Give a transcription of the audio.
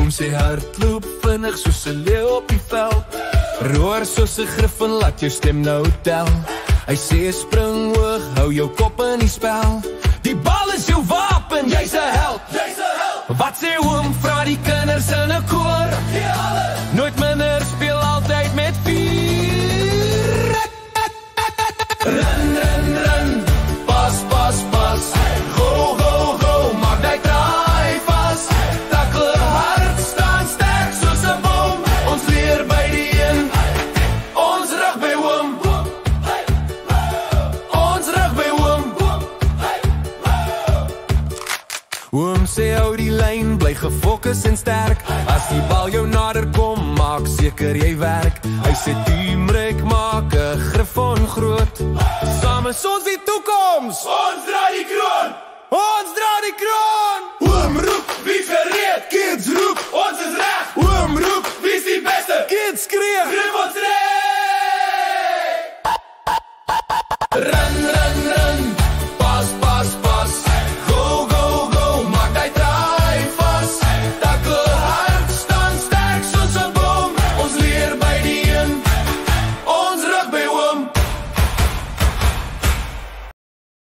Oom sê hardloop vinnig soos 'n leeu op die veld. Roar soos 'n griffin, laat jou stem nou tel. Hy sê spring hoog, hou jou kop in die spel. Die bal is jou wapen, jy's 'n held. Wat sê oom, vra die kinders in 'n koor. Nooit minder, speel altyd met vuur. Run, run, run, pas, pas, pas. Go, go, go, maak die draai vas. Takkel hard, staan sterk soos 'n boom. Ons leer by die een, ons rug by oom. Ons rug by oom. Oom sê hou die lyn, bly gefokus en sterk. As die bal jou nader kom, maak seker jy werk. Hy sê teamwork maak 'n griffon groot. Saam is ons die toekoms. Ons dra die kroon. Ons dra die kroon. Oom roep, wie gereed, kids roep. Ons